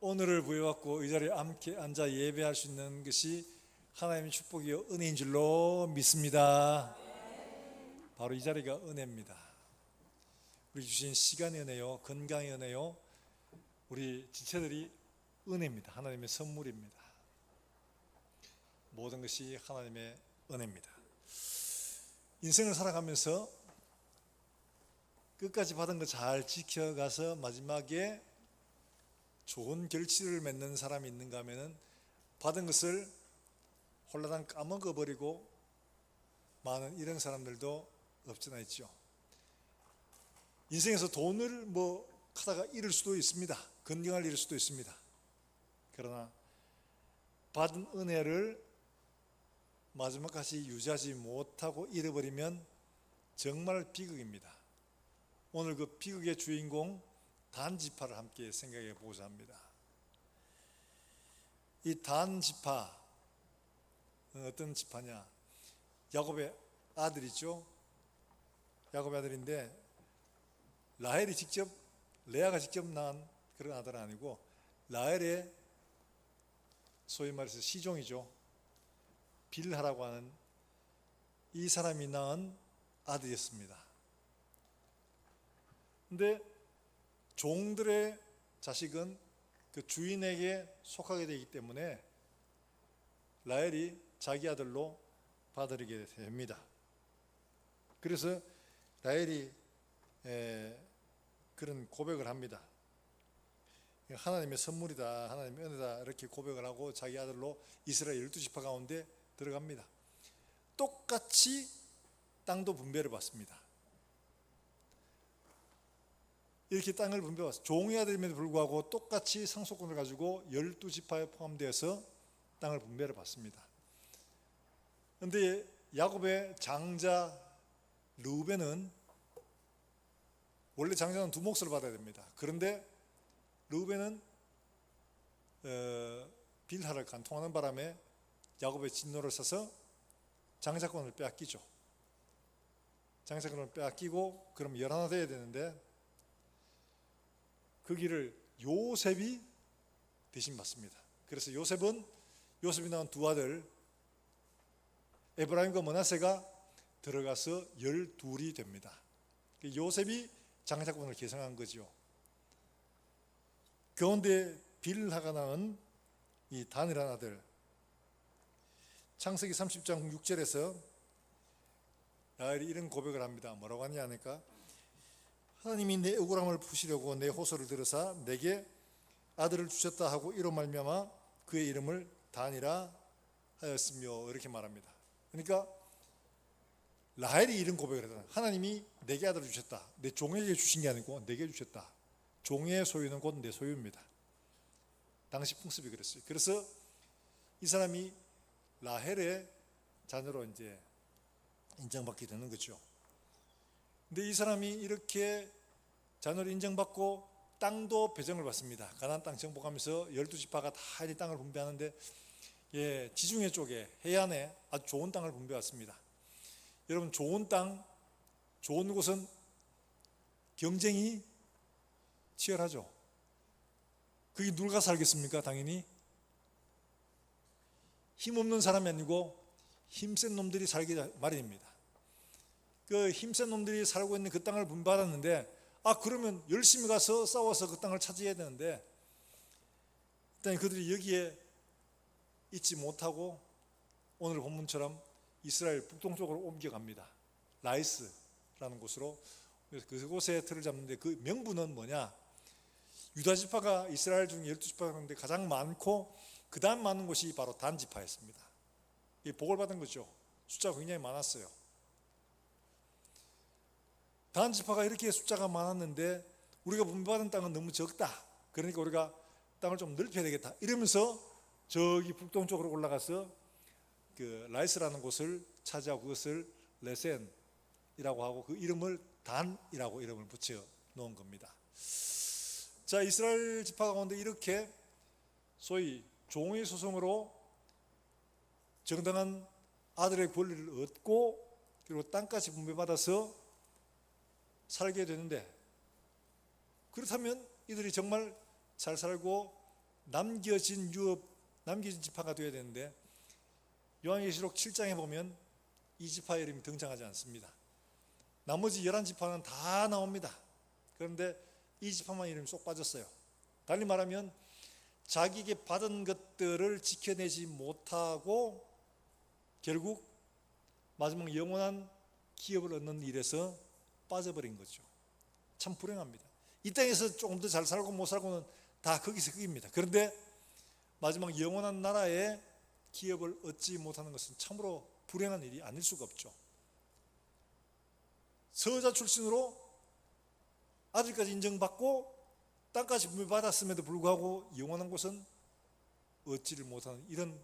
오늘을 부여받고 이 자리에 함께 앉아 예배할 수 있는 것이 하나님의 축복이요 은혜인 줄로 믿습니다. 바로 이 자리가 은혜입니다. 우리 주신 시간의 은혜요, 건강의 은혜요, 우리 지체들이 은혜입니다. 하나님의 선물입니다. 모든 것이 하나님의 은혜입니다. 인생을 살아가면서 끝까지 받은 거 잘 지켜가서 마지막에 좋은 결실을 맺는 사람이 있는가 하면은 받은 것을 홀라당 까먹어버리고 많은 이런 사람들도 없지는 않죠. 인생에서 돈을 하다가 잃을 수도 있습니다. 건강을 잃을 수도 있습니다. 그러나 받은 은혜를 마지막까지 유지하지 못하고 잃어버리면 정말 비극입니다. 오늘 그 비극의 주인공 단지파를 함께 생각해 보고자 합니다. 이 단지파 어떤 지파냐? 야곱의 아들이죠. 야곱의 아들인데 라헬이 직접, 레아가 직접 낳은 그런 아들은 아니고 라헬의 소위 말해서 시종이죠. 빌하라고 하는 이 사람이 낳은 아들이었습니다. 근데 종들의 자식은 그 주인에게 속하게 되기 때문에 라헬이 자기 아들로 받아들이게 됩니다. 그래서 라헬이 그런 고백을 합니다. 하나님의 선물이다, 하나님의 은혜다 이렇게 고백을 하고 자기 아들로 이스라엘 12지파 가운데 들어갑니다. 똑같이 땅도 분배를 받습니다. 이렇게 땅을 분배받았어요. 종의 아들임에도 불구하고 똑같이 상속권을 가지고 12지파에 포함되어서 땅을 분배를 받습니다. 그런데 야곱의 장자 르우벤은 원래 장자는 두 몫을 받아야 됩니다. 그런데 르우벤은 빌하를 간통하는 바람에 야곱의 진노를 써서 장자권을 빼앗기죠. 장자권을 빼앗기고 그럼 11 돼야 되는데 그 길을 요셉이 대신 받습니다. 그래서 요셉이 낳은 두 아들 에브라임과 므낫세가 들어가서 12이 됩니다. 요셉이 장자권을 계승한 거죠. 가운데 빌하가 낳은 이 단이라는 아들, 창세기 30장 6절에서 라헬이 이런 고백을 합니다. 뭐라고 하냐 하니까 하나님이 내 억울함을 푸시려고 내 호소를 들으사 내게 아들을 주셨다 하고 이로 말미암아 그의 이름을 단이라 하였으며 이렇게 말합니다. 그러니까 라헬이 이런 고백을 했다. 하나님이 내게 아들을 주셨다. 내 종에게 주신 게 아니고 내게 주셨다. 종의 소유는 곧 내 소유입니다. 당시 풍습이 그랬어요. 그래서 이 사람이 라헬의 자녀로 이제 인정받게 되는 거죠. 근데 이 사람이 이렇게 자녀를 인정받고 땅도 배정을 받습니다. 가나안 땅 정복하면서 12지파가 다 이 땅을 분배하는데 지중해 쪽에 해안에 아주 좋은 땅을 분배받습니다. 여러분 좋은 땅, 좋은 곳은 경쟁이 치열하죠. 거기 누가 살겠습니까? 당연히 힘없는 사람이 아니고 힘센 놈들이 살기 마련입니다. 그 힘센 놈들이 살고 있는 그 땅을 분배받았는데 그러면 열심히 가서 싸워서 그 땅을 차지해야 되는데 일단 그들이 여기에 있지 못하고 오늘 본문처럼 이스라엘 북동쪽으로 옮겨갑니다. 라이스라는 곳으로. 그래서 그곳에 틀을 잡는데 그 명분은 뭐냐? 유다지파가 이스라엘 중 12지파 가운데 가장 많고 그 다음 많은 곳이 바로 단지파였습니다. 이 복을 받은 거죠. 숫자가 굉장히 많았어요. 단지파가 이렇게 숫자가 많았는데 우리가 분배받은 땅은 너무 적다. 그러니까 우리가 땅을 좀 넓혀야 되겠다. 이러면서 저기 북동쪽으로 올라가서 그 라이스라는 곳을 차지하고 그것을 레센이라고 하고 그 이름을 단이라고 이름을 붙여 놓은 겁니다. 자, 이스라엘 지파 가운데 이렇게 소위 종의 소송으로 정당한 아들의 권리를 얻고 그리고 땅까지 분배받아서 살게 되는데, 그렇다면 이들이 정말 잘 살고 남겨진 지파가 되어야 되는데 요한계시록 7장에 보면 이 지파 이름이 등장하지 않습니다. 나머지 11지파는 다 나옵니다. 그런데 이 지파만 이름이 쏙 빠졌어요. 달리 말하면 자기에게 받은 것들을 지켜내지 못하고 결국 마지막 영원한 기업을 얻는 일에서 빠져버린 거죠. 참 불행합니다. 이 땅에서 조금 더 잘 살고 못 살고는 다 거기서 거기입니다. 그런데 마지막 영원한 나라의 기업을 얻지 못하는 것은 참으로 불행한 일이 아닐 수가 없죠. 서자 출신으로 아들까지 인정받고 땅까지 분배받았음에도 불구하고 영원한 곳은 얻지를 못하는 이런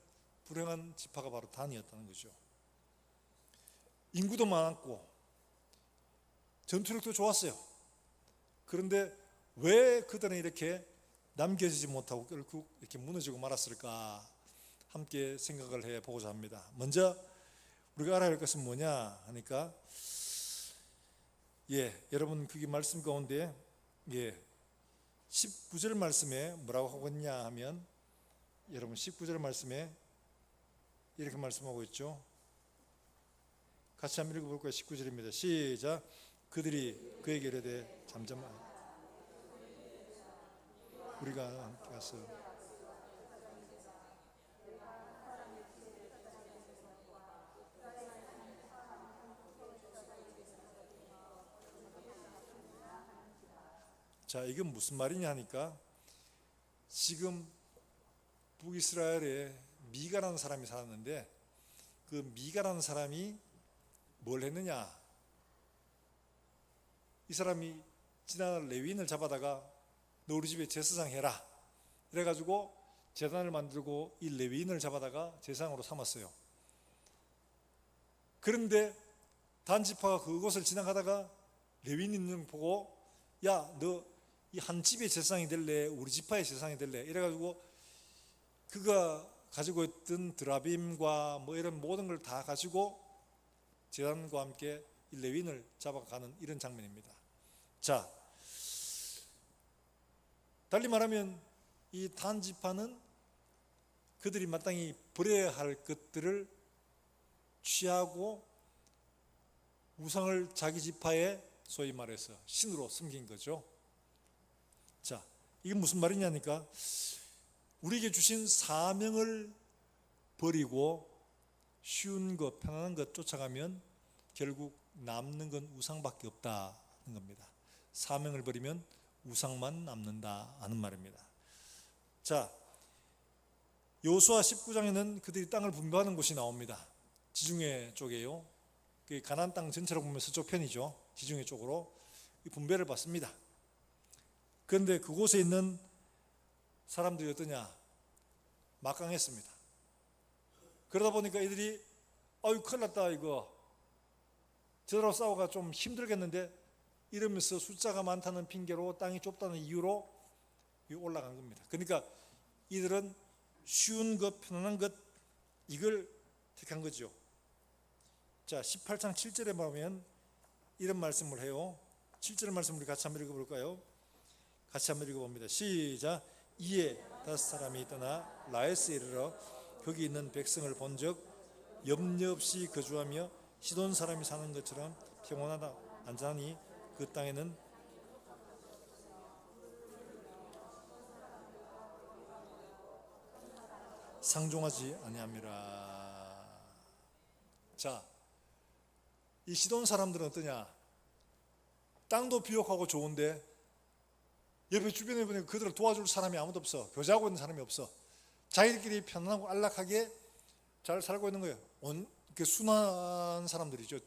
불행한 지파가 바로 단이었다는 거죠. 인구도 많았고 전투력도 좋았어요. 그런데 왜 그들은 이렇게 남겨지지 못하고 결국 이렇게 무너지고 말았을까? 함께 생각을 해보고자 합니다. 먼저 우리가 알아야 할 것은 뭐냐 하니까 여러분 그게 말씀 가운데 19절 말씀에 뭐라고 하고 있냐 하면 여러분 19절 말씀에 이렇게 말씀하고 있죠. 같이 한번 읽어볼까요? 19절입니다. 시작. 그들이 그에게 이르되 잠잠하라. 우리가 함께 가서 자, 이건 무슨 말이냐 하니까 지금 북이스라엘에 미가라는 사람이 살았는데 그 미가라는 사람이 뭘 했느냐? 이 사람이 지난 레위인을 잡아다가 너 우리 집에 제사장 해라. 그래가지고 제단을 만들고 이 레위인을 잡아다가 제사장으로 삼았어요. 그런데 단지파가 그곳을 지나가다가 레위인을 보고 야, 너 이 한 집의 제사장이 될래? 우리 지파의 제사장이 될래? 이래가지고 그가 가지고 있던 드라빔과 뭐 이런 모든 걸 다 가지고 제단과 함께 이 레위인을 잡아가는 이런 장면입니다. 자, 달리 말하면 이 단지파는 그들이 마땅히 버려야 할 것들을 취하고 우상을 자기 지파에 소위 말해서 신으로 섬긴 거죠. 자, 이게 무슨 말이냐니까 우리에게 주신 사명을 버리고 쉬운 것, 편안한 것 쫓아가면 결국 남는 건 우상밖에 없다는 겁니다. 사명을 버리면 우상만 남는다 하는 말입니다. 자, 여호수아 19장에는 그들이 땅을 분배하는 곳이 나옵니다. 지중해 쪽이에요. 가나안 땅 전체로 보면 서쪽 편이죠. 지중해 쪽으로 분배를 받습니다. 그런데 그곳에 있는 사람들이 어떠냐? 막강했습니다. 그러다 보니까 이들이 아유 큰일 났다 이거 저들하고 싸우기가 좀 힘들겠는데 이러면서 숫자가 많다는 핑계로 땅이 좁다는 이유로 올라간 겁니다. 그러니까 이들은 쉬운 것, 편안한 것 이걸 택한 거죠. 자, 18장 7절에 보면 이런 말씀을 해요. 7절 말씀 우리 같이 한번 읽어볼까요? 같이 한번 읽어봅니다. 시작. 이에 5사람이 떠나 라에스에 이르러 거기 있는 백성을 본즉 염려 없이 거주하며 시돈 사람이 사는 것처럼 평온하다 안전하니 그 땅에는 상종하지 아니함이라. 자, 이 시돈 사람들은 어떠냐? 땅도 비옥하고 좋은데 옆에 주변에 보니까 그들을 도와줄 사람이 아무도 없어. 교제하고 있는 사람이 없어. 자기들끼리 편안하고 안락하게 잘 살고 있는 거예요. 순한 사람들이죠.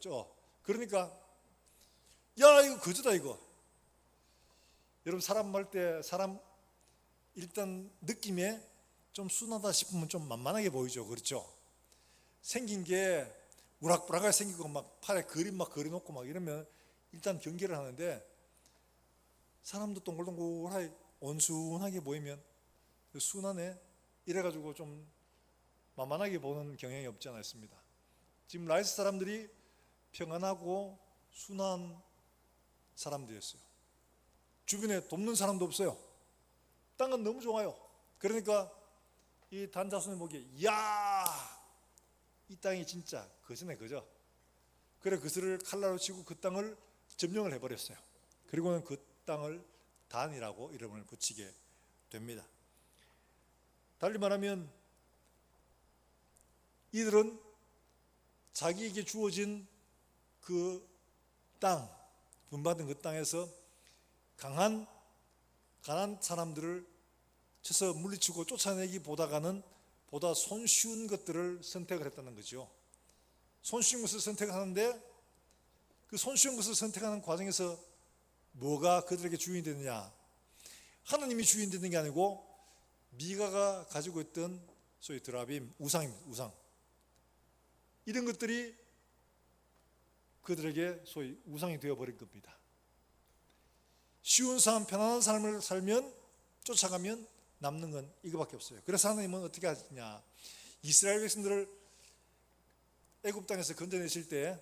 그러니까 야 이거 거저다 이거. 여러분 사람 말 때 사람 일단 느낌에 좀 순하다 싶으면 좀 만만하게 보이죠. 그렇죠? 생긴 게 우락부락하게 생기고 막 팔에 그림 막 그려놓고 막 이러면 일단 경계를 하는데 사람도 동글동글하게 온순하게 보이면 순하네 이래가지고 좀 만만하게 보는 경향이 없지 않아 있습니다. 지금 라이스 사람들이 평안하고 순한 사람들이었어요. 주변에 돕는 사람도 없어요. 땅은 너무 좋아요. 그러니까 이 단자손이 보기에 야, 이 땅이 진짜 거저네 거저. 그래 그스를 칼날로 치고 그 땅을 점령을 해버렸어요. 그리고는 그 땅을 단이라고 이름을 붙이게 됩니다. 달리 말하면 이들은 자기에게 주어진 그 땅, 분받은 그 땅에서 가난한 사람들을 쳐서 물리치고 쫓아내기보다는 보다 손쉬운 것들을 선택을 했다는 거죠. 손쉬운 것을 선택하는데 그 손쉬운 것을 선택하는 과정에서 뭐가 그들에게 주인이 되느냐? 하나님이 주인이 되는 게 아니고 미가가 가지고 있던 소위 드라빔, 우상입니다. 우상. 이런 것들이 그들에게 소위 우상이 되어버린 겁니다. 쉬운 삶, 편안한 삶을 살면, 쫓아가면 남는 건 이거밖에 없어요. 그래서 하나님은 어떻게 하시냐? 이스라엘 백성들을 애굽 땅에서 건져내실 때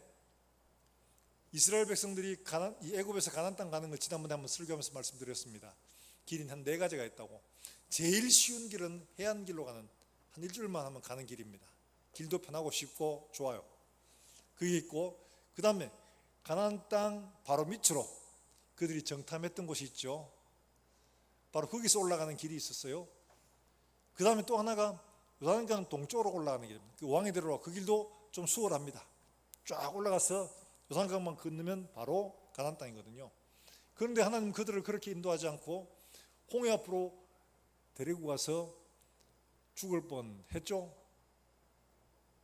이스라엘 백성들이 이 애굽에서 가나안 땅 가는 걸 지난번에 한번 설교하면서 말씀드렸습니다. 길이 한 4가지가 있다고. 제일 쉬운 길은 해안길로 가는, 한 일주일만 하면 가는 길입니다. 길도 편하고 쉽고 좋아요. 그게 있고, 그 다음에 가나안 땅 바로 밑으로 그들이 정탐했던 곳이 있죠. 바로 거기서 올라가는 길이 있었어요. 그 다음에 또 하나가 요단강 동쪽으로 올라가는 길입니다. 그 왕이대로라. 그 길도 좀 수월합니다. 쫙 올라가서 요단강만 건너면 바로 가나안 땅이거든요. 그런데 하나님 그들을 그렇게 인도하지 않고 홍해 앞으로 데리고 가서 죽을 뻔했죠.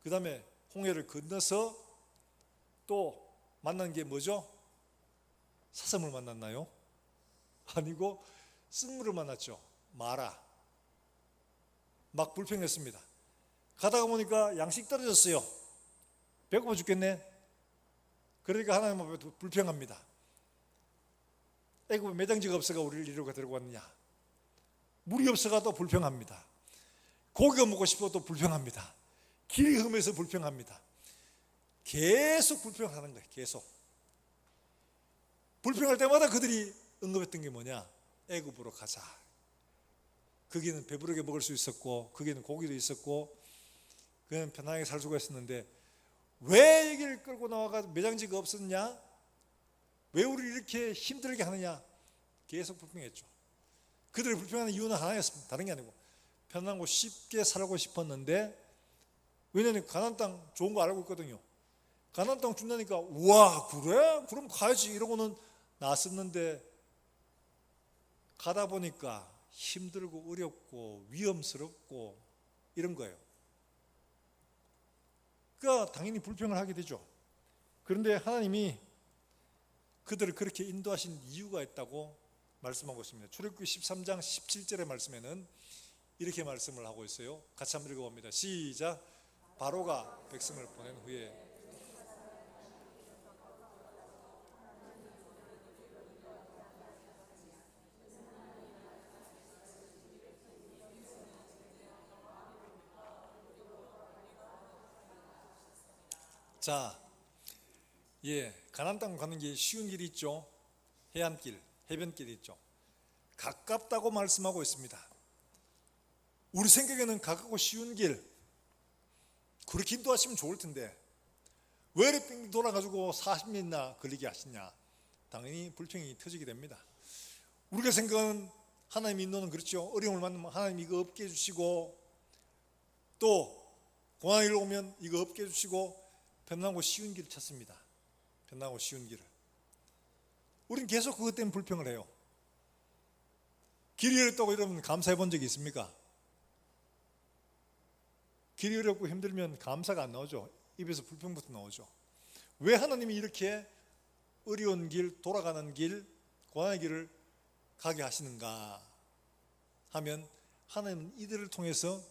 그 다음에 홍해를 건너서 또 만난 게 뭐죠? 사슴을 만났나요? 아니고 쓴물을 만났죠. 마라. 막 불평했습니다. 가다가 보니까 양식 떨어졌어요. 배고파 죽겠네. 그러니까 하나님 앞에 불평합니다. 애굽에 매장지가 없어가 우리를 이리로 데리고 왔느냐. 물이 없어가 또 불평합니다. 고기가 먹고 싶어도 불평합니다. 길이 험해서 불평합니다. 계속 불평하는 거예요. 계속. 불평할 때마다 그들이 언급했던 게 뭐냐? 애굽으로 가자. 거기는 배부르게 먹을 수 있었고 거기는 고기도 있었고 그는 편하게 살 수가 있었는데 왜 여기를 끌고 나와서 매장지가 없었냐? 왜 우리를 이렇게 힘들게 하느냐? 계속 불평했죠. 그들이 불평하는 이유는 하나였습니다. 다른 게 아니고 편하고 쉽게 살고 싶었는데, 왜냐하면 가나안 땅 좋은 거 알고 있거든요. 가나안 땅 준다니까 우와 그래? 그럼 가야지 이러고는 나섰는데 가다 보니까 힘들고 어렵고 위험스럽고 이런 거예요. 그러니까 당연히 불평을 하게 되죠. 그런데 하나님이 그들을 그렇게 인도하신 이유가 있다고 말씀하고 있습니다. 출애굽기 13장 17절의 말씀에는 이렇게 말씀을 하고 있어요. 같이 한번 읽어봅니다. 시작. 바로가 백성을 보낸 후에 자, 가나안 땅 가는 게 쉬운 길이 있죠. 해안길, 해변길이 있죠. 가깝다고 말씀하고 있습니다. 우리 생각에는 가깝고 쉬운 길, 그렇게 인도하시면 좋을 텐데 왜 이렇게 돌아가지고 40년이나 걸리게 하시냐? 당연히 불평이 터지게 됩니다. 우리가 생각하는 하나님 인도는 그렇죠. 어려움을 만나면 하나님 이거 없게 해주시고, 또 고난이 오면 이거 없게 해주시고, 편하고 쉬운 길을 찾습니다. 편하고 쉬운 길을. 우린 계속 그것 때문에 불평을 해요. 길이 어렵다고 여러분 감사해 본 적이 있습니까? 길이 어렵고 힘들면 감사가 안 나오죠. 입에서 불평부터 나오죠. 왜 하나님이 이렇게 어려운 길, 돌아가는 길, 고난의 길을 가게 하시는가 하면, 하나님은 이들을 통해서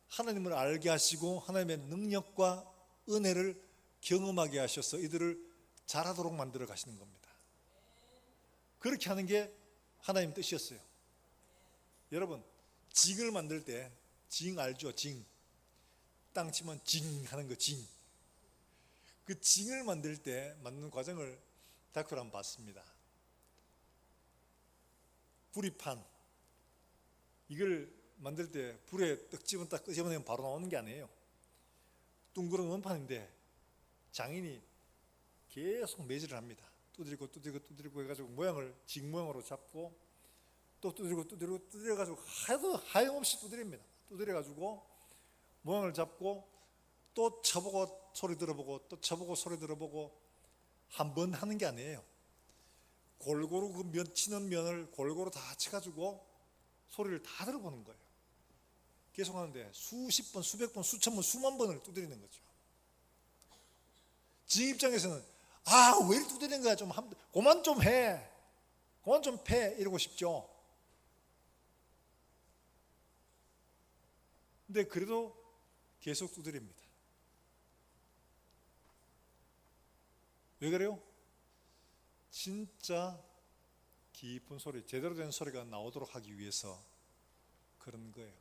하나님을 알게 하시고 하나님의 능력과 은혜를 경험하게 하셔서 이들을 잘하도록 만들어 가시는 겁니다. 그렇게 하는 게 하나님 뜻이었어요. 여러분, 징을 만들 때, 징 알죠? 징. 땅 치면 징 하는 거, 징. 그 징을 만들 때 만드는 과정을 다큐를 한번 봤습니다. 뿌리판, 이걸 만들 때 불에 떡 집은 딱 끄집어내면 바로 나오는 게 아니에요. 둥그런 원판인데 장인이 계속 매질을 합니다. 두드리고 해가지고 모양을 직 모양으로 잡고 또 두드려가지고 하도 하염없이 두드립니다. 두드려가지고 모양을 잡고 또 쳐보고 소리 들어보고 또 쳐보고 소리 들어보고 한 번 하는 게 아니에요. 골고루 그 치는 면을 골고루 다 쳐가지고 소리를 다 들어보는 거예요. 계속 하는데 수십 번, 수백 번, 수천 번, 수만 번을 두드리는 거죠. 지 입장에서는 왜 이렇게 두드리는 거야? 그만 좀 해. 그만 좀 패. 이러고 싶죠. 근데 그래도 계속 두드립니다. 왜 그래요? 진짜 깊은 소리, 제대로 된 소리가 나오도록 하기 위해서 그런 거예요.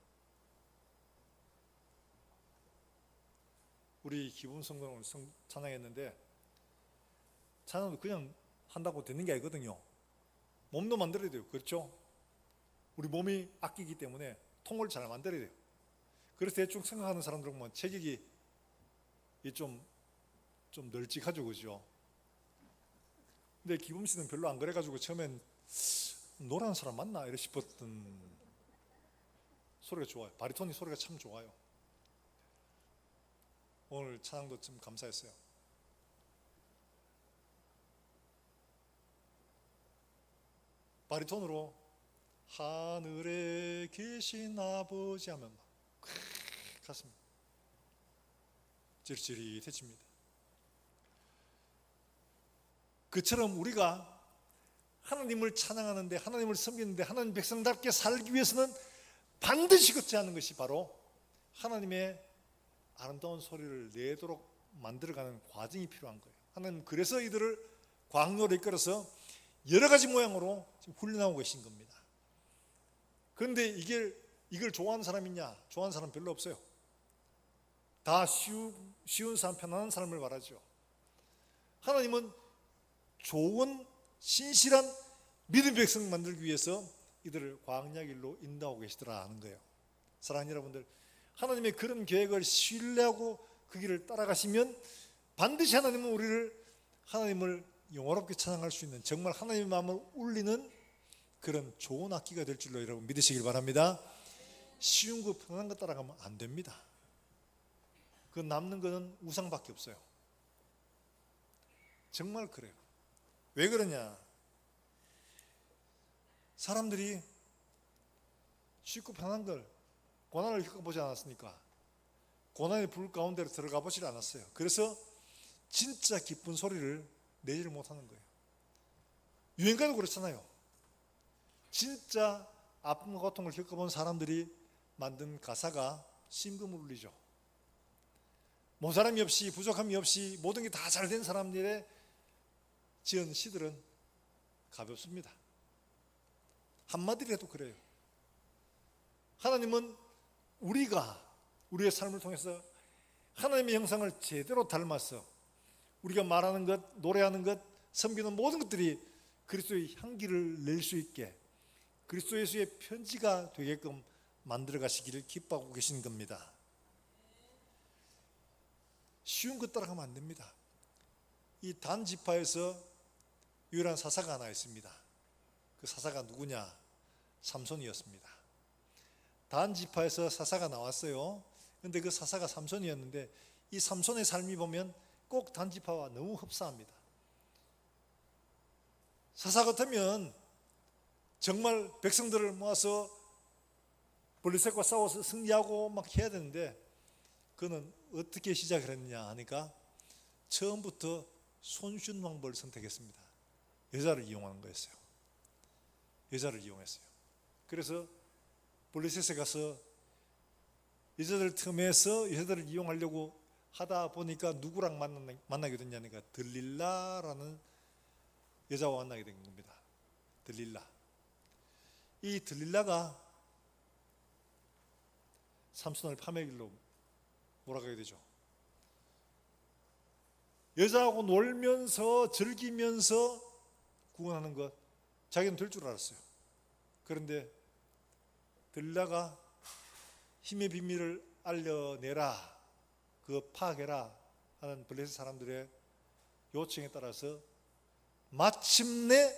우리 기본성경을 찬양했는데 찬양도 그냥 한다고 되는 게 아니거든요. 몸도 만들어야 돼요. 그렇죠? 우리 몸이 악기이기 때문에 통을 잘 만들어야 돼요. 그래서 대충 생각하는 사람들은 뭐 체격이 좀 널찍하죠, 그죠? 근데 기범 씨는 별로 안 그래가지고 처음엔 노란 사람 맞나 이래 싶었던. 소리가 좋아요. 바리톤이 소리가 참 좋아요. 오늘 찬양도 참 감사했어요. 바리톤으로 하늘에 계신 아버지 하면 막 가슴 찌릿찌릿해집니다. 그처럼 우리가 하나님을 찬양하는데, 하나님을 섬기는데, 하나님 백성답게 살기 위해서는 반드시 걷지 않는 것이 바로 하나님의 아름다운 소리를 내도록 만들어가는 과정이 필요한 거예요. 하나님 그래서 이들을 광야로 이끌어서 여러 가지 모양으로 지금 훈련하고 계신 겁니다. 그런데 이걸 좋아하는 사람이냐? 좋아하는 사람 별로 없어요. 다 쉬운 삶, 편안한 삶을 바라죠. 하나님은 좋은 신실한 믿음 백성 만들기 위해서 이들을 광야 길로 인도하고 계시더라 하는 거예요. 사랑하는 여러분들, 하나님의 그런 계획을 신뢰하고 그 길을 따라가시면 반드시 하나님은 하나님을 영화롭게 찬양할 수 있는, 정말 하나님의 마음을 울리는 그런 좋은 악기가 될 줄로 여러분 믿으시길 바랍니다. 쉬운 거 편한 거 따라가면 안 됩니다. 그 남는 거는 우상밖에 없어요. 정말 그래요. 왜 그러냐? 사람들이 쉽고 편한 걸, 고난을 겪어보지 않았으니까 고난의 불 가운데로 들어가 보질 않았어요. 그래서 진짜 기쁜 소리를 내지를 못하는 거예요. 유행가도 그렇잖아요. 진짜 아픔과 고통을 겪어본 사람들이 만든 가사가 심금을 울리죠. 모자람이 없이, 부족함이 없이 모든 게 다 잘 된 사람들의 지은 시들은 가볍습니다. 한마디라도 그래요. 하나님은 우리의 삶을 통해서 하나님의 형상을 제대로 닮아서 우리가 말하는 것, 노래하는 것, 섬기는 모든 것들이 그리스도의 향기를 낼 수 있게, 그리스도 예수의 편지가 되게끔 만들어 가시기를 기뻐하고 계신 겁니다. 쉬운 것 따라가면 안 됩니다. 이 단 지파에서 유일한 사사가 하나 있습니다. 그 사사가 누구냐? 삼손이었습니다. 단 지파에서 사사가 나왔어요. 그런데 그 사사가 삼손이었는데, 이 삼손의 삶이 보면 꼭 단 지파와 너무 흡사합니다. 사사 같으면 정말 백성들을 모아서 블레셋과 싸워서 승리하고 막 해야 되는데, 그는 어떻게 시작을 했느냐 하니까 처음부터 손쉬운 방법을 선택했습니다. 여자를 이용하는 거였어요. 여자를 이용했어요. 그래서 블레셋에 가서 여자들 틈에서 여자들을 이용하려고 하다 보니까 누구랑 만나게 됐냐니까 들릴라라는 여자와 만나게 된 겁니다. 들릴라. 이 들릴라가 삼손을 파멸 길로 몰아가게 되죠. 여자하고 놀면서 즐기면서 구원하는 것, 자기는 될 줄 알았어요. 그런데 들릴라가 힘의 비밀을 알려내라, 파악해라 하는 블레셋 사람들의 요청에 따라서 마침내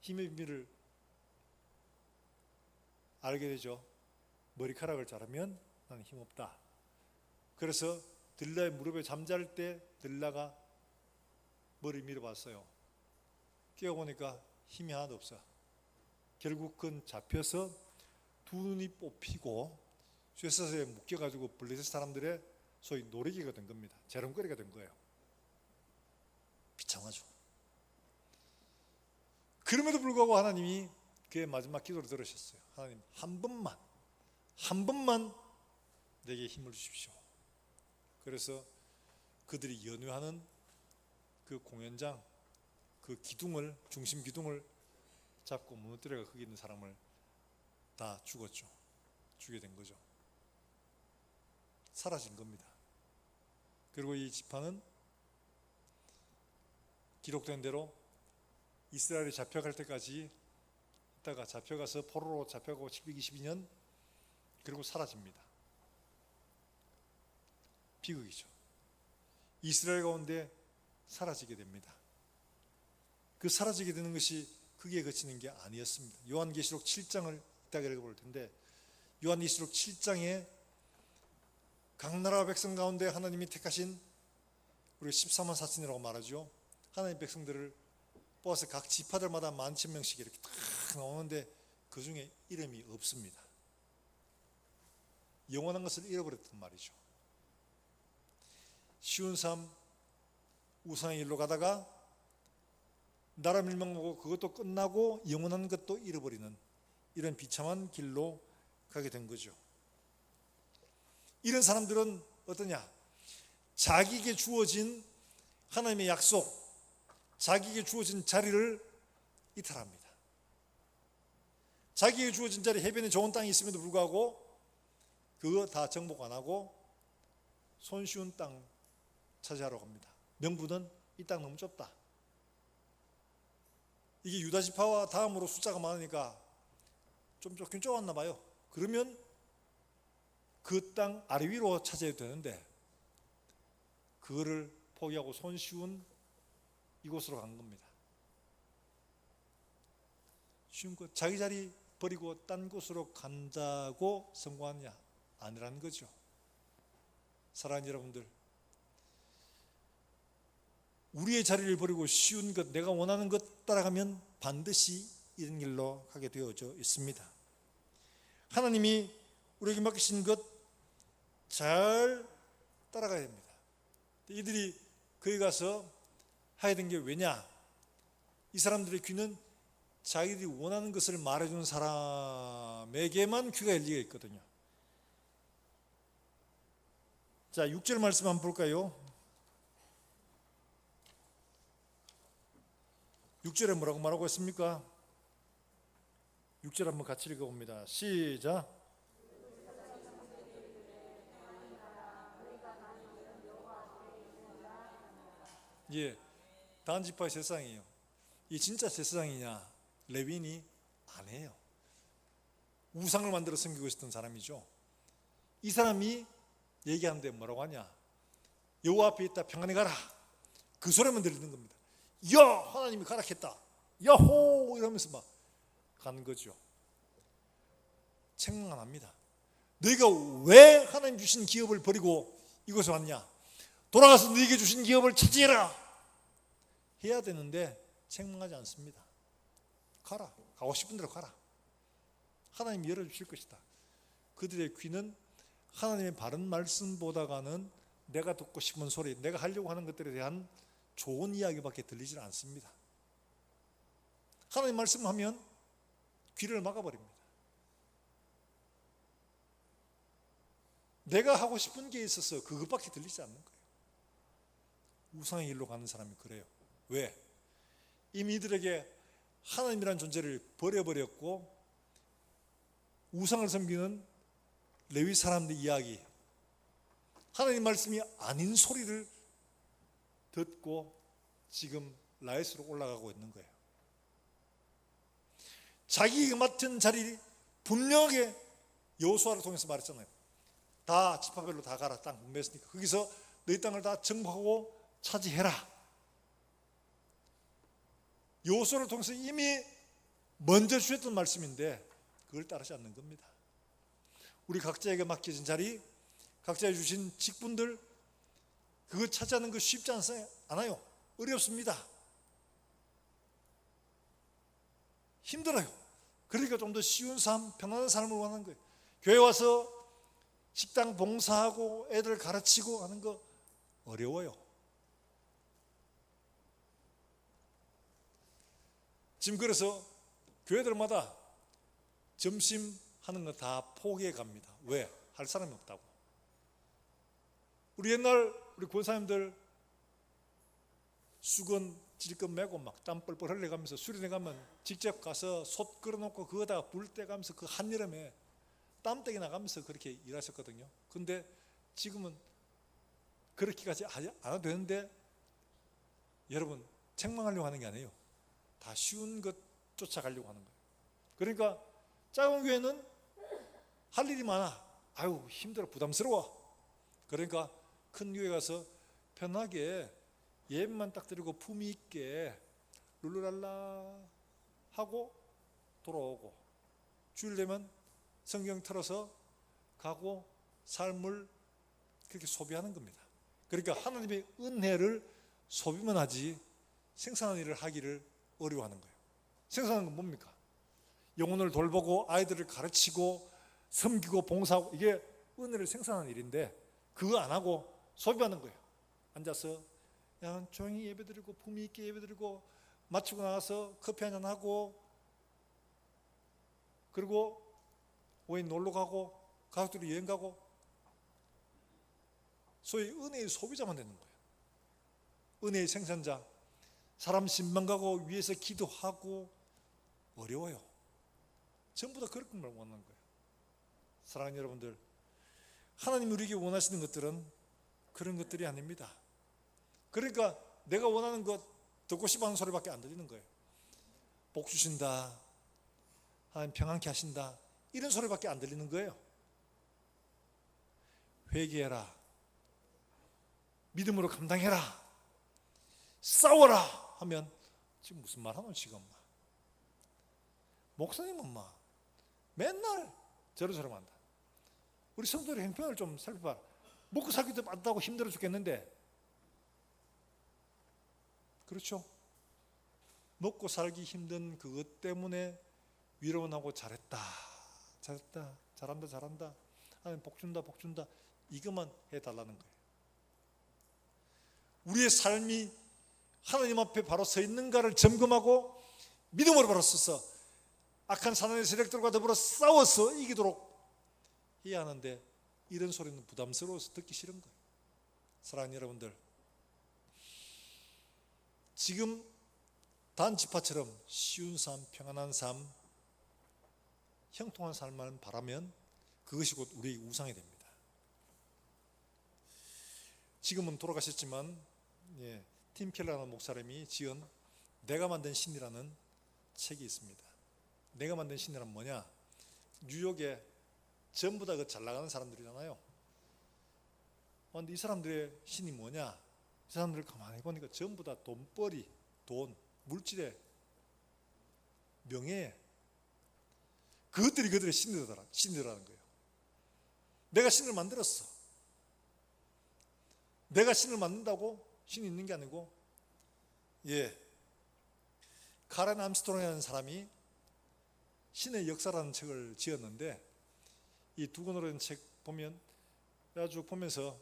힘의 비밀을 알게 되죠. 머리카락을 자르면 나는 힘없다. 그래서 들라의 무릎에 잠잘 때 들라가 머리를 밀어봤어요. 깨어보니까 힘이 하나도 없어. 결국은 잡혀서 두 눈이 뽑히고 쇠사슬에 묶여가지고 블레셋 사람들의 소위 노리개가 된 겁니다. 재롱거리가 된 거예요. 비참하죠. 그럼에도 불구하고 하나님이 그의 마지막 기도를 들으셨어요. 하나님, 한 번만 내게 힘을 주십시오. 그래서 그들이 연회하는 그 공연장, 그 기둥을, 중심 기둥을 잡고 무너뜨려가 거기 있는 사람을 다 죽었죠. 죽게 된 거죠. 사라진 겁니다. 그리고 이 지파는 기록된 대로 이스라엘이 잡혀갈 때까지 있다가 잡혀가서 포로로 잡혀가고 722년 그리고 사라집니다. 비극이죠. 이스라엘 가운데 사라지게 됩니다. 그 사라지게 되는 것이 크게 그치는 게 아니었습니다. 요한계시록 7장을 이따가 읽어볼 텐데, 요한계시록 7장에 각 나라 백성 가운데 하나님이 택하신 우리 14만 4천이라고 말하죠. 하나님 백성들을 뽑아서 각 지파들마다 11,000명씩 이렇게 딱 나오는데 그 중에 이름이 없습니다. 영원한 것을 잃어버렸단 말이죠. 쉬운 삶, 우상의 일로 가다가 나라 멸망하고 그것도 끝나고 영원한 것도 잃어버리는 이런 비참한 길로 가게 된 거죠. 이런 사람들은 어떠냐? 자기에게 주어진 하나님의 약속, 자기에게 주어진 자리를 이탈합니다. 자기에게 주어진 자리, 해변에 좋은 땅이 있음에도 불구하고 그거 다 정복 안 하고 손쉬운 땅 차지하러 갑니다. 명분은 이 땅 너무 좁다. 이게 유다 지파와 다음으로 숫자가 많으니까 좀 좁긴 좁았나 봐요. 그러면 그 땅 아래 위로 차지해도 되는데 그거를 포기하고 손쉬운 이곳으로 간 겁니다. 쉬운 것, 자기 자리 버리고 딴 곳으로 간다고 성공하느냐? 아니라는 거죠. 사랑하는 여러분들, 우리의 자리를 버리고 쉬운 것, 내가 원하는 것 따라가면 반드시 이런 길로 가게 되어져 있습니다. 하나님이 우리에게 맡기신 것 잘 따라가야 됩니다. 이들이 거기 가서 하게 된 게 왜냐? 이 사람들의 귀는 자기들이 원하는 것을 말해주는 사람에게만 귀가 열리게 있거든요. 자, 6절 말씀 한번 볼까요? 6절에 뭐라고 말하고 있습니까? 6절 한번 같이 읽어봅니다. 시작. 예, 단 지파의 제사장이에요. 이 진짜 제사장이냐? 레위인이 아니에요. 우상을 만들어 섬기고 있었던 사람이죠. 이 사람이 얘기하는데 뭐라고 하냐? 여호와 앞에 있다 평안히 가라. 그 소리만 들리는 겁니다. 야, 하나님이 가라 했다. 야호 이러면서 막 가는 거죠. 책망 합니다. 너희가 왜 하나님 주신 기업을 버리고 이곳에 왔냐? 돌아가서 너희에게 주신 기업을 차지해라 해야 되는데 책망하지 않습니다. 가라. 가고 싶은 대로 가라. 하나님이 열어주실 것이다. 그들의 귀는 하나님의 바른 말씀보다가는 내가 듣고 싶은 소리, 내가 하려고 하는 것들에 대한 좋은 이야기밖에 들리질 않습니다. 하나님 말씀하면 귀를 막아버립니다. 내가 하고 싶은 게 있어서 그것밖에 들리지 않는 거예요. 우상의 길로 가는 사람이 그래요. 왜? 이미 이들에게 하나님이라는 존재를 버려버렸고 우상을 섬기는 레위 사람들 이야기, 하나님 말씀이 아닌 소리를 듣고 지금 라이스로 올라가고 있는 거예요. 자기가 맡은 자리 분명하게 여호수아를 통해서 말했잖아요. 다 지파별로 다 가라. 땅 분배했으니까 거기서 너희 땅을 다 정복하고 차지해라. 여호수아를 통해서 이미 먼저 주셨던 말씀인데 그걸 따르지 않는 겁니다. 우리 각자에게 맡겨진 자리, 각자에 주신 직분들, 그걸 차지하는 거 쉽지 않아요. 어렵습니다. 힘들어요. 그러니까 좀 더 쉬운 삶, 편안한 삶을 원하는 거예요. 교회 와서 식당 봉사하고 애들 가르치고 하는 거 어려워요. 지금 그래서 교회들마다 점심 하는 거 다 포기해 갑니다. 왜? 할 사람이 없다고. 우리 옛날 우리 권사님들 수건 찔끔 메고 막 땀 뻘뻘 흘려가면서 수련회 가면 직접 가서 솥 끓여놓고 그거다가 불 떼가면서 그 한여름에 땀때기 나가면서 그렇게 일하셨거든요. 근데 지금은 그렇게까지 안 해도 되는데 여러분 책망하려고 하는 게 아니에요. 다 쉬운 것 쫓아가려고 하는 거예요. 그러니까 작은 교회는 할 일이 많아. 아유 힘들어 부담스러워. 그러니까 큰 교회 가서 편하게 예배만 딱 드리고 품위 있게 룰루랄라 하고 돌아오고 주일 되면 성경 틀어서 가고 삶을 그렇게 소비하는 겁니다. 그러니까 하나님의 은혜를 소비만 하지 생산한 일을 하기를 어려워하는 거예요. 생산하는 건 뭡니까? 영혼을 돌보고 아이들을 가르치고 섬기고 봉사하고 이게 은혜를 생산하는 일인데 그거 안 하고 소비하는 거예요. 앉아서 그냥 조용히 예배드리고 품위 있게 예배드리고 마치고 나가서 커피 한잔 하고 그리고 오해 놀러 가고 가족들이 여행 가고 소위 은혜의 소비자만 되는 거예요. 은혜의 생산자, 사람 신방 가고 위에서 기도하고 어려워요. 전부 다 그렇게 원하는 거예요. 사랑하는 여러분들, 하나님이 우리에게 원하시는 것들은 그런 것들이 아닙니다. 그러니까 내가 원하는 것 듣고 싶어하는 소리밖에 안 들리는 거예요. 복 주신다, 하나님 평안케 하신다, 이런 소리밖에 안 들리는 거예요. 회개해라, 믿음으로 감당해라, 싸워라 하면 지금 무슨 말 하노 지금? 목사님은 막 맨날 저러저러 한다. 우리 성도들의 행편을 좀 살펴봐. 먹고 살기도 바쁘다고 힘들어 죽겠는데, 그렇죠? 먹고 살기 힘든 그것 때문에 위로하고 잘했다, 잘했다, 잘한다, 잘한다, 하나님 복 준다, 복 준다, 이것만 해달라는 거예요. 우리의 삶이 하나님 앞에 바로 서 있는가를 점검하고 믿음으로 바로 서서 악한 사단의 세력들과 더불어 싸워서 이기도록 해야 하는데 이런 소리는 부담스러워서 듣기 싫은 거예요. 사랑하는 여러분들, 지금 단지파처럼 쉬운 삶, 평안한 삶, 형통한 삶만 바라면 그것이 곧 우리의 우상이 됩니다. 지금은 돌아가셨지만 팀 켈러라는 목사님이 지은 내가 만든 신이라는 책이 있습니다. 내가 만든 신이란 뭐냐? 뉴욕에 전부 다 그 잘 나가는 사람들이잖아요. 그런데 이 사람들의 신이 뭐냐? 이 사람들을 가만히 보니까 전부 다 돈벌이, 돈, 물질에, 명예에, 그것들이 그들의 신이라는 거예요. 내가 신을 만들었어. 내가 신을 만든다고 신이 있는 게 아니고, 카렌 암스트롱이라는 사람이 신의 역사라는 책을 지었는데, 이 두 권으로 된 책 보면 쭉 보면서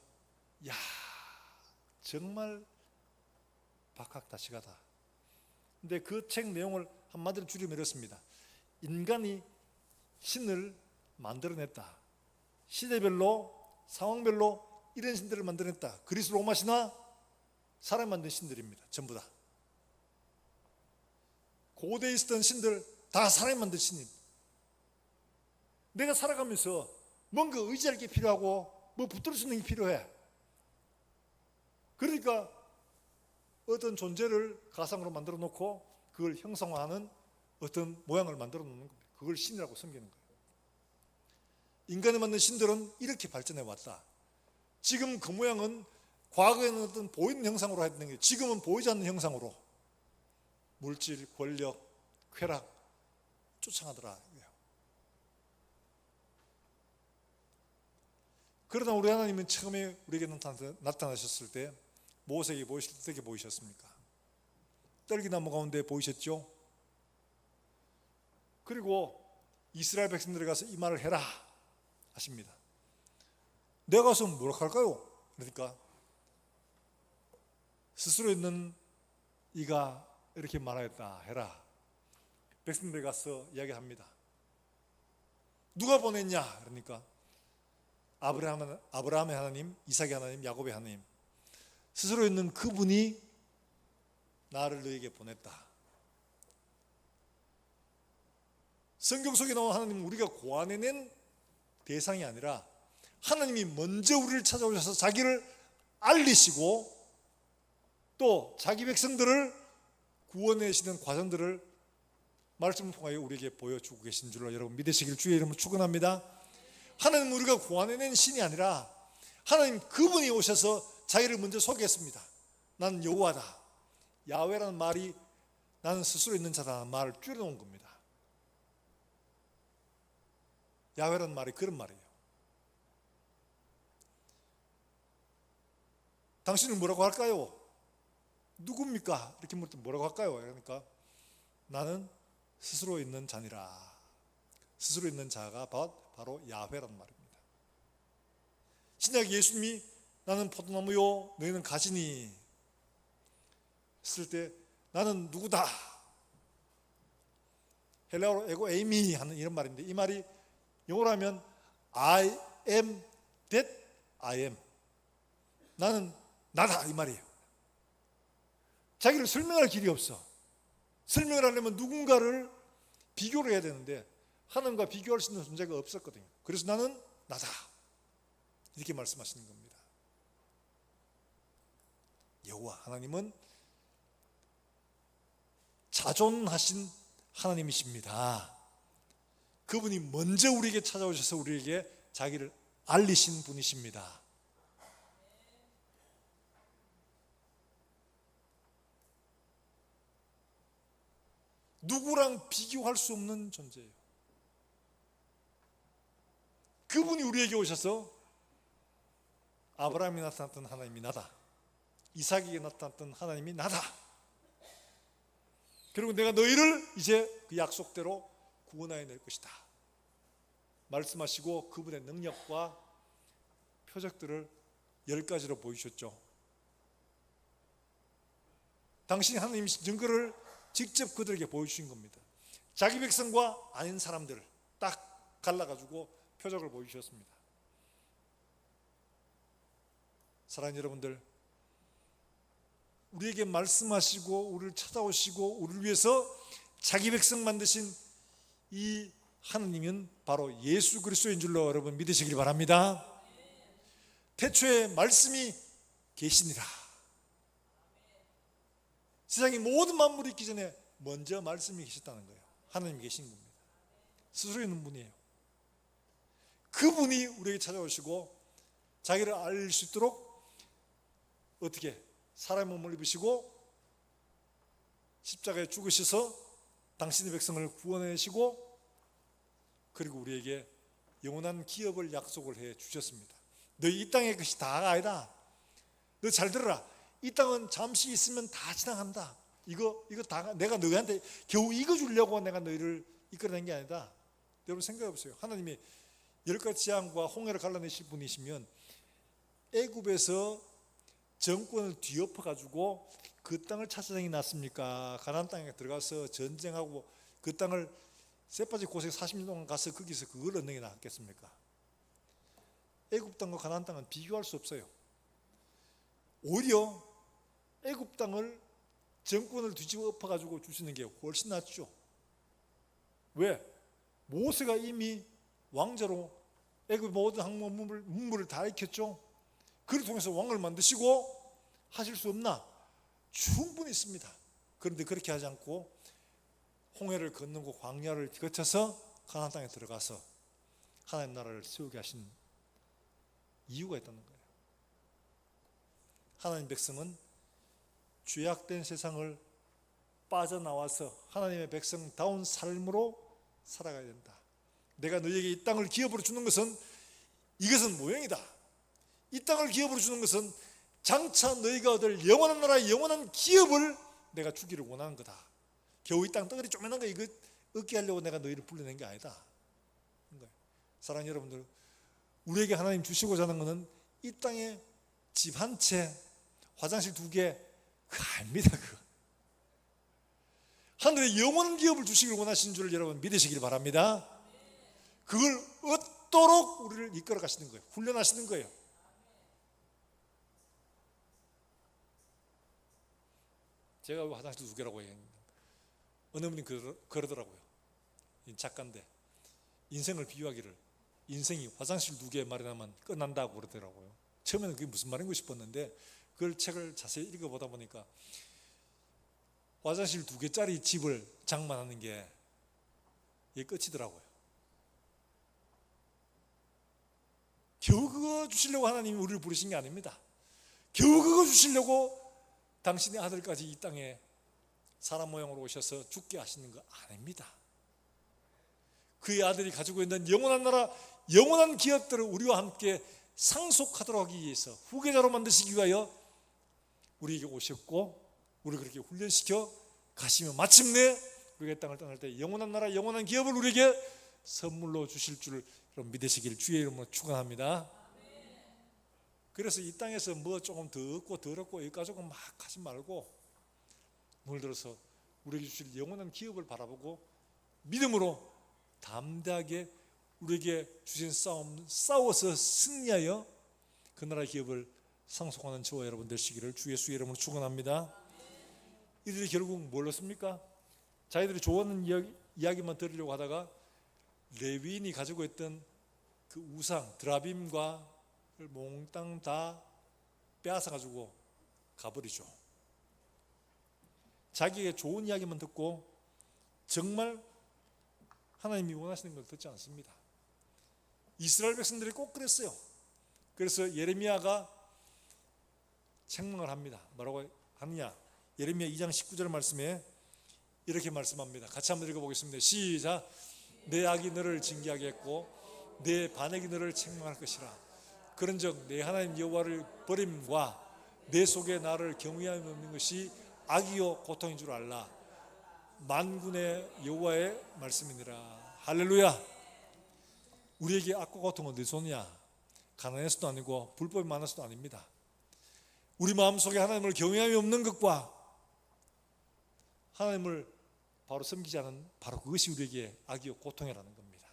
야, 정말 박학다식하다. 근데 그 책 내용을 한마디로 줄이면 이렇습니다. 인간이 신을 만들어냈다. 시대별로, 상황별로 이런 신들을 만들어냈다. 그리스 로마 신화, 사람 만든 신들입니다. 전부 다. 고대에 있었던 신들 다 사람이 만든 신입니다. 내가 살아가면서 뭔가 의지할 게 필요하고 뭐 붙들 수 있는 게 필요해. 그러니까 어떤 존재를 가상으로 만들어 놓고 그걸 형성화하는 어떤 모양을 만들어 놓는 겁니다. 그걸 신이라고 섬기는 거예요. 인간이 만든 신들은 이렇게 발전해 왔다. 지금 그 모양은 과거에는 어떤 보이는 형상으로 했던 게 지금은 보이지 않는 형상으로 물질, 권력, 쾌락 쫓아가더라. 그러나 우리 하나님은 처음에 우리에게 나타나셨을 때 모세에게 보이실 때 어떻게 보이셨습니까? 떨기나무 가운데 보이셨죠? 그리고 이스라엘 백성들에 가서 이 말을 해라 하십니다. 내가 가서 뭐라 할까요? 그러니까 스스로 있는 이가 이렇게 말하였다 해라. 백성들에 가서 이야기합니다. 누가 보냈냐? 그러니까 아브라함의 하나님, 이삭의 하나님, 야곱의 하나님, 스스로 있는 그분이 나를 너에게 보냈다. 성경 속에 나온 하나님은 우리가 고안해낸 대상이 아니라 하나님이 먼저 우리를 찾아오셔서 자기를 알리시고 또 자기 백성들을 구원해내시는 과정들을 말씀을 통하여 우리에게 보여주고 계신 줄로 여러분 믿으시길 주의 이름으로 축원합니다. 하나님은 우리가 고안해낸 신이 아니라 하나님 그분이 오셔서 자기를 먼저 소개했습니다. 나는 여호와다. 야훼라는 말이 나는 스스로 있는 자다는 말을 줄여놓은 겁니다. 야훼라는 말이 그런 말이에요. 당신은 뭐라고 할까요? 누굽니까? 이렇게 물을 때 뭐라고 할까요? 그러니까 나는 스스로 있는 자니라. 스스로 있는 자가 바로 야훼라는 말입니다. 신약 예수님이 나는 포도나무요 너희는 가지니 했을 때 나는 누구다. 헬라어로 에고 에이미 하는 이런 말인데 이 말이 영어로 하면 I am that I am. 나는 나다 이 말이에요. 자기를 설명할 길이 없어. 설명을 하려면 누군가를 비교를 해야 되는데 하나님과 비교할 수 있는 존재가 없었거든요. 그래서 나는 나다 이렇게 말씀하시는 겁니다. 여호와 하나님은 자존하신 하나님이십니다. 그분이 먼저 우리에게 찾아오셔서 우리에게 자기를 알리신 분이십니다. 누구랑 비교할 수 없는 존재예요. 그분이 우리에게 오셔서 아브라함이 나타났던 하나님이 나다. 이삭에게 나타났던 하나님이 나다. 그리고 내가 너희를 이제 그 약속대로 구원하여 낼 것이다. 말씀하시고 그분의 능력과 표적들을 10가지로 보이셨죠. 당신이 하나님이신 증거를 직접 그들에게 보여주신 겁니다. 자기 백성과 아닌 사람들을 딱 갈라가지고 표적을 보여주셨습니다. 사랑하는 여러분들, 우리에게 말씀하시고 우리를 찾아오시고 우리를 위해서 자기 백성 만드신 이 하나님은 바로 예수 그리스도인 줄로 여러분 믿으시길 바랍니다. 태초에 말씀이 계시니라. 세상의 모든 만물이 있기 전에 먼저 말씀이 계셨다는 거예요. 하나님이 계신 겁니다. 스스로 있는 분이에요. 그분이 우리에게 찾아오시고 자기를 알릴 수 있도록 어떻게 사람의 몸을 입으시고 십자가에 죽으셔서 당신의 백성을 구원하시고 그리고 우리에게 영원한 기업을 약속을 해 주셨습니다. 너희 이 땅의 것이 다가 아니다. 너 잘 들어라. 이 땅은 잠시 있으면 다 지나간다. 이거 다 내가 너희한테 겨우 이거 주려고 내가 너희를 이끌어낸 게 아니다. 여러분 생각해 보세요. 하나님이 10가지 재앙과 홍해를 갈라내실 분이시면 애굽에서 정권을 뒤엎어 가지고 그 땅을 찾아다니 났습니까? 가나안 땅에 들어가서 전쟁하고 그 땅을 쇠바지 고생 40년 동안 가서 거기서 그걸 얻는 게 낫겠습니까? 애굽 땅과 가나안 땅은 비교할 수 없어요. 오히려 애굽 땅을 정권을 뒤집어 엎어 가지고 주시는 게 훨씬 낫죠. 왜? 모세가 이미 왕자로 애굽 모든 항목 문물을 다 익혔죠. 그를 통해서 왕을 만드시고 하실 수 없나? 충분히 있습니다. 그런데 그렇게 하지 않고 홍해를 건너고 광야를 거쳐서 가나안 땅에 들어가서 하나님 나라를 세우게 하신 이유가 있다는 거예요. 하나님 백성은 죄악된 세상을 빠져나와서 하나님의 백성다운 삶으로 살아가야 된다. 내가 너희에게 이 땅을 기업으로 주는 것은 이것은 모형이다. 이 땅을 기업으로 주는 것은 장차 너희가 얻을 영원한 나라의 영원한 기업을 내가 주기를 원하는 거다. 겨우 이 땅 덩어리 쪼매난 거 이거 얻게 하려고 내가 너희를 불러낸 게 아니다. 사랑하는 여러분들, 우리에게 하나님 주시고자 하는 것은 이 땅에 집 한 채, 화장실 2개, 그거 아닙니다. 그거. 하늘의 영원한 기업을 주시길 원하시는 줄 여러분 믿으시길 바랍니다. 그걸 얻도록 우리를 이끌어 가시는 거예요. 훈련하시는 거예요. 제가 화장실 2개라고 얘기합니다. 어느 분이 그러더라고요. 작가인데 인생을 비유하기를 인생이 화장실 2개 마련하면 끝난다고 그러더라고요. 처음에는 그게 무슨 말인가 싶었는데 그걸 책을 자세히 읽어보다 보니까 화장실 2개짜리 집을 장만하는 게 이게 끝이더라고요. 겨우 그거 주시려고 하나님이 우리를 부르신 게 아닙니다. 겨우 그거 주시려고 당신의 아들까지 이 땅에 사람 모양으로 오셔서 죽게 하시는 거 아닙니다. 그의 아들이 가지고 있는 영원한 나라, 영원한 기업들을 우리와 함께 상속하도록 하기 위해서 후계자로 만드시기 위하여 우리에게 오셨고 우리를 그렇게 훈련시켜 가시며 마침내 우리가 땅을 떠날 때 영원한 나라, 영원한 기업을 우리에게 선물로 주실 줄 여러분 믿으시길 주의 이름으로 축원합니다. 그래서 이 땅에서 뭐 조금 더 얻고 덜 얻고 이 가지고 막 하지 말고 오늘 들어서 우리에게 주실 영원한 기업을 바라보고 믿음으로 담대하게 우리에게 주신 싸움 싸워서 승리하여 그 나라의 기업을 상속하는 저와 여러분 되시기를 주 예수의 이름으로 축원합니다. 이들이 결국 뭘 얻습니까? 자기들이 좋아하는 이야기만 들으려고 하다가 레위인이 가지고 있던 그 우상 드라빔과 몽땅 다 빼앗아 가지고 가버리죠. 자기에게 좋은 이야기만 듣고 정말 하나님이 원하시는 걸 듣지 않습니다. 이스라엘 백성들이 꼭 그랬어요. 그래서 예레미야가 책망을 합니다. 뭐라고 하느냐? 예레미야 2장 19절 말씀에 이렇게 말씀합니다. 같이 한번 읽어보겠습니다. 시작. 내 악이 너를 징계하게 했고 내 반역이 너를 책망할 것이라. 그런즉 내 하나님 여호와를 버림과 내 속에 나를 경외함이 없는 것이 악이요 고통인 줄 알라. 만군의 여호와의 말씀이니라. 할렐루야. 우리에게 악과 고통은 내 손이야. 가난해서도 아니고 불법이 많아서도 아닙니다. 우리 마음속에 하나님을 경외함이 없는 것과 하나님을 바로 섬기지 않은 바로 그것이 우리에게 악이요 고통이라는 겁니다.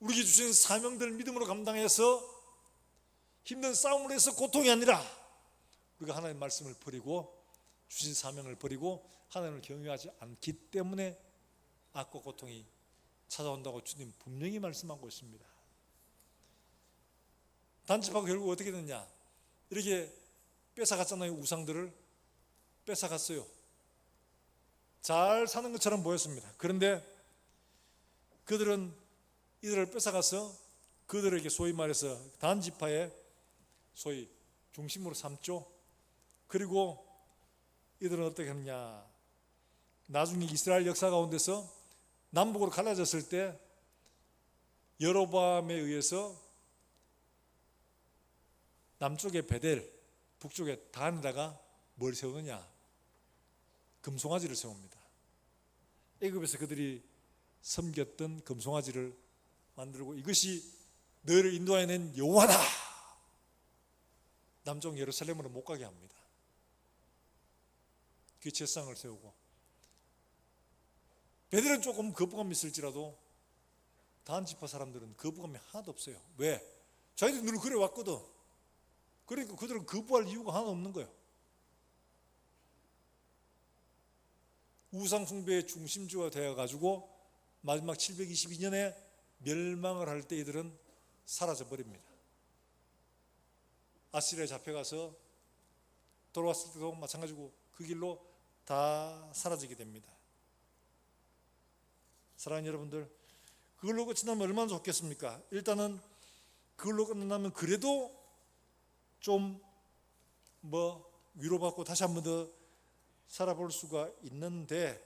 우리에게 주신 사명들을 믿음으로 감당해서 힘든 싸움을 해서 고통이 아니라 우리가 하나님의 말씀을 버리고 주신 사명을 버리고 하나님을 경외하지 않기 때문에 악과 고통이 찾아온다고 주님 분명히 말씀하고 있습니다. 단집하고 결국 어떻게 됐냐? 이렇게 뺏어갔잖아요. 우상들을 뺏어갔어요. 잘 사는 것처럼 보였습니다. 그런데 그들은 이들을 뺏어가서 그들에게 소위 말해서 단지파의 소위 중심으로 삼죠. 그리고 이들은 어떻게 했냐? 나중에 이스라엘 역사 가운데서 남북으로 갈라졌을 때 여로보암에 의해서 남쪽에 베델, 북쪽에 단에다가 뭘 세우느냐? 금송아지를 세웁니다. 애굽에서 그들이 섬겼던 금송아지를 만들고 이것이 너희를 인도하여낸 여호와다. 남쪽 예루살렘으로 못 가게 합니다. 그 제상을 세우고 베델은 조금 거부감이 있을지라도 단지파 사람들은 거부감이 하나도 없어요. 왜? 자기들이 늘 그래 왔거든. 그러니까 그들은 거부할 이유가 하나 없는 거예요. 우상 숭배의 중심주가 되어가지고 마지막 722년에 멸망을 할 때 이들은 사라져 버립니다. 아시리아에 잡혀가서 돌아왔을 때도 마찬가지고 그 길로 다 사라지게 됩니다. 사랑하는 여러분들, 그걸로 끝이나면 얼마나 좋겠습니까? 일단은 그걸로 끝난다면 그래도 좀 위로받고 다시 한 번 더 살아볼 수가 있는데,